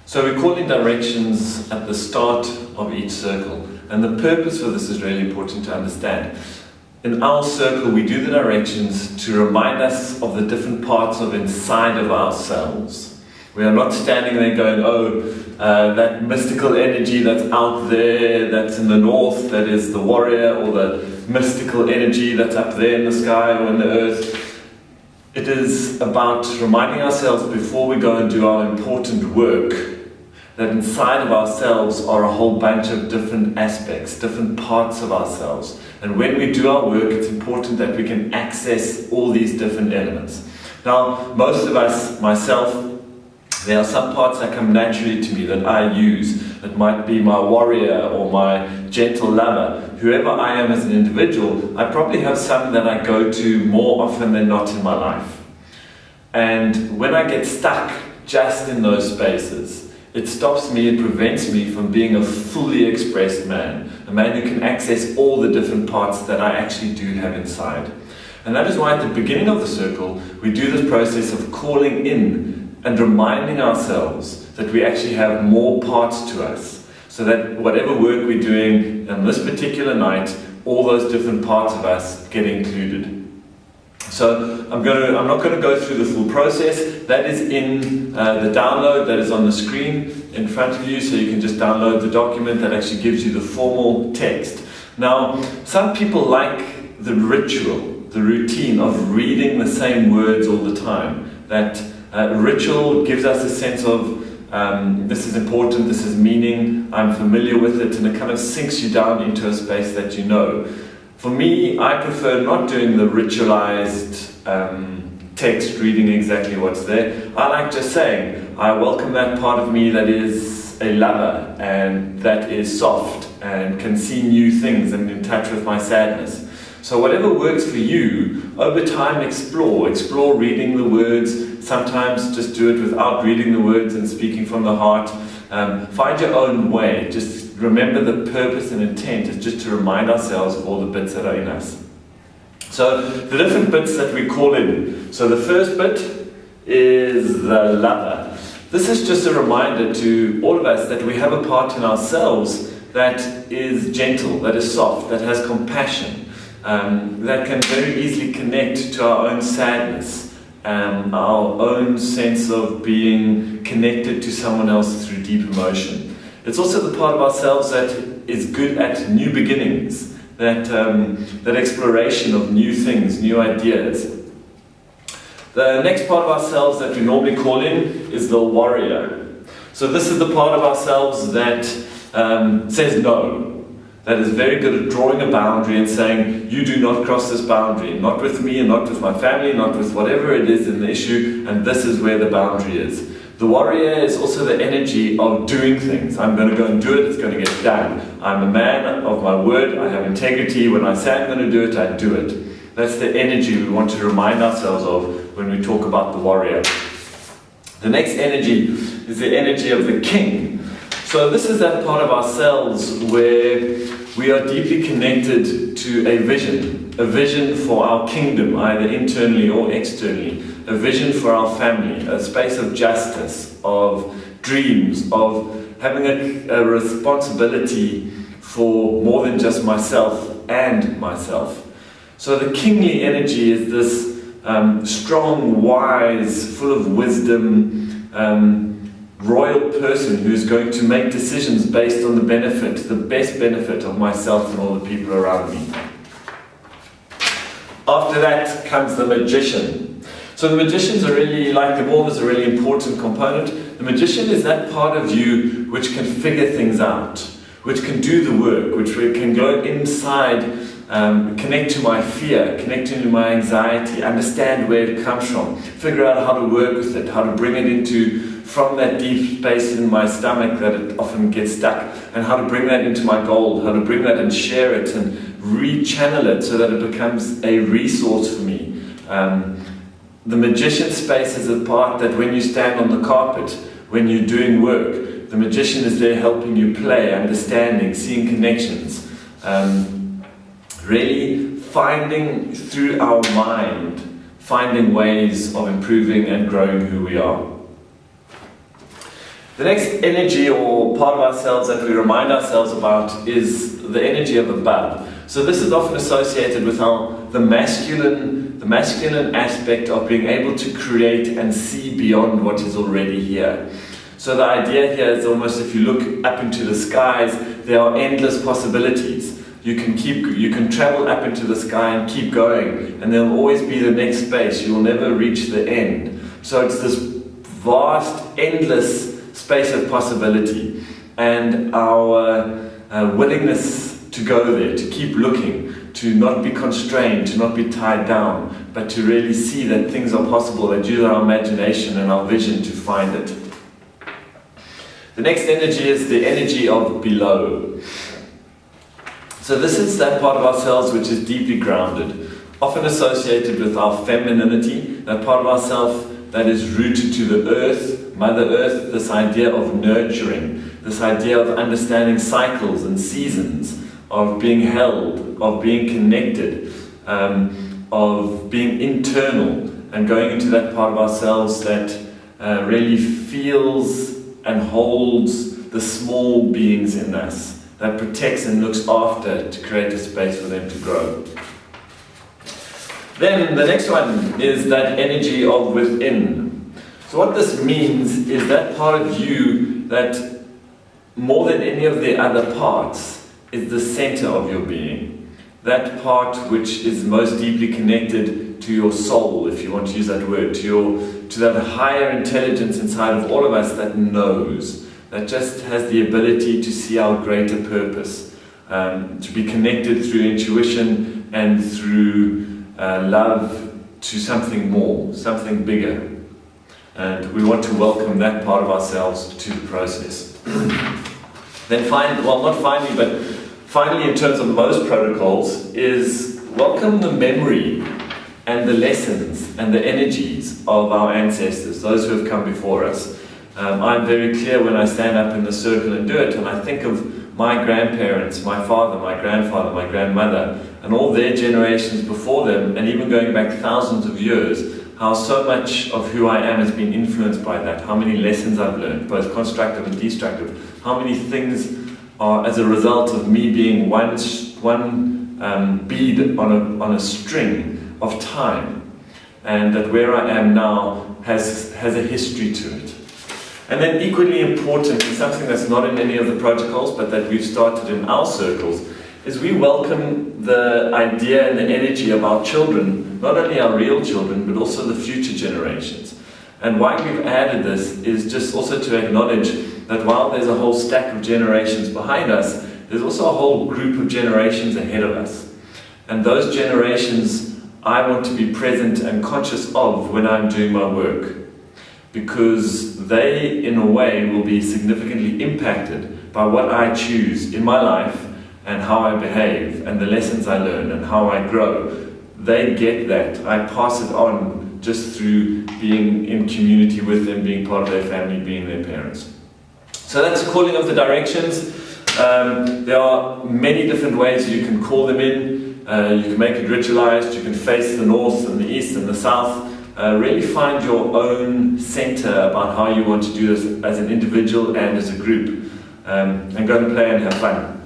So we call in directions at the start of each circle, and the purpose for this is really important to understand. In our circle, we do the directions to remind us of the different parts of inside of ourselves. We are not standing there going, that mystical energy that's out there, that's in the north, that is the warrior, or the mystical energy that's up there in the sky or in the earth. It is about reminding ourselves before we go and do our important work that inside of ourselves are a whole bunch of different aspects, different parts of ourselves. And when we do our work, it's important that we can access all these different elements. Now, most of us, myself, there are some parts that come naturally to me that I use. It might be my warrior or my gentle lover. Whoever I am as an individual, I probably have some that I go to more often than not in my life. And when I get stuck just in those spaces, it stops me, it prevents me from being a fully expressed man. A man who can access all the different parts that I actually do have inside. And that is why at the beginning of the circle, we do this process of calling in and reminding ourselves that we actually have more parts to us, so that whatever work we're doing on this particular night, all those different parts of us get included. So I'm not going to go through the full process. That is in the download that is on the screen in front of you, so you can just download the document that actually gives you the formal text. Now, some people like the ritual, the routine of reading the same words all the time. That ritual gives us a sense of this is important, this is meaning, I'm familiar with it, and it kind of sinks you down into a space that you know. For me, I prefer not doing the ritualized text, reading exactly what's there. I like just saying, I welcome that part of me that is a lover and that is soft and can see new things and in touch with my sadness. So whatever works for you, over time explore reading the words. Sometimes just do it without reading the words and speaking from the heart. Find your own way. Just remember the purpose and intent is just to remind ourselves of all the bits that are in us. So the different bits that we call in. So the first bit is the lover. This is just a reminder to all of us that we have a part in ourselves that is gentle, that is soft, that has compassion. That can very easily connect to our own sadness, our own sense of being connected to someone else through deep emotion. It's also the part of ourselves that is good at new beginnings, that exploration of new things, new ideas. The next part of ourselves that we normally call in is the warrior. So this is the part of ourselves that says no. That is very good at drawing a boundary and saying, you do not cross this boundary, not with me and not with my family, not with whatever it is in the issue, and this is where the boundary is. The warrior is also the energy of doing things. I'm going to go and do it, it's going to get done. I'm a man of my word, I have integrity. When I say I'm going to do it, I do it. That's the energy we want to remind ourselves of when we talk about the warrior. The next energy is the energy of the king. So this is that part of ourselves where we are deeply connected to a vision for our kingdom, either internally or externally, a vision for our family, a space of justice, of dreams, of having a responsibility for more than just myself and myself. So the kingly energy is this strong, wise, full of wisdom, royal person who's going to make decisions based on the best benefit of myself and all the people around me. After that comes the magician. So the magicians are really, like them all, is a really important component. The magician is that part of you which can figure things out, which can do the work, which can go inside, connect to my fear, connect to my anxiety, understand where it comes from, figure out how to work with it, how to bring it from that deep space in my stomach that it often gets stuck, and how to bring that into my goal, how to bring that and share it and rechannel it so that it becomes a resource for me. The magician space is a part that when you stand on the carpet, when you're doing work, the magician is there helping you play, understanding, seeing connections. Really finding through our mind, finding ways of improving and growing who we are. The next energy or part of ourselves that we remind ourselves about is the energy of above. So this is often associated with the masculine aspect of being able to create and see beyond what is already here. So the idea here is almost, if you look up into the skies, there are endless possibilities. You can travel up into the sky and keep going, and there'll always be the next space. You will never reach the end. So it's this vast, endless space of possibility, and our willingness to go there, to keep looking, to not be constrained, to not be tied down, but to really see that things are possible, and use our imagination and our vision to find it. The next energy is the energy of below. So this is that part of ourselves which is deeply grounded, often associated with our femininity, that part of ourselves that is rooted to the earth, Mother Earth, this idea of nurturing, this idea of understanding cycles and seasons, of being held, of being connected, of being internal, and going into that part of ourselves that really feels and holds the small beings in us, that protects and looks after to create a space for them to grow. Then the next one is that energy of within. So what this means is that part of you that, more than any of the other parts, is the center of your being. That part which is most deeply connected to your soul, if you want to use that word, to that higher intelligence inside of all of us that knows, that just has the ability to see our greater purpose, to be connected through intuition and through love to something more, something bigger. And we want to welcome that part of ourselves to the process. Then finally in terms of most protocols, is welcome the memory and the lessons and the energies of our ancestors, those who have come before us. I'm very clear when I stand up in the circle and do it, and I think of my grandparents, my father, my grandfather, my grandmother, and all their generations before them, and even going back thousands of years, how so much of who I am has been influenced by that, how many lessons I've learned, both constructive and destructive, how many things are as a result of me being one bead on a string of time, and that where I am now has a history to it. And then equally important, and something that's not in any of the protocols, but that we've started in our circles, is we welcome the idea and the energy of our children, not only our real children, but also the future generations. And why we've added this is just also to acknowledge that while there's a whole stack of generations behind us, there's also a whole group of generations ahead of us. And those generations I want to be present and conscious of when I'm doing my work, because they, in a way, will be significantly impacted by what I choose in my life and how I behave and the lessons I learn and how I grow. They get that. I pass it on just through being in community with them, being part of their family, being their parents. So that's the calling of the directions. There are many different ways you can call them in. You can make it ritualized, you can face the north and the east and the south. Really find your own center about how you want to do this as an individual and as a group. And go and play and have fun.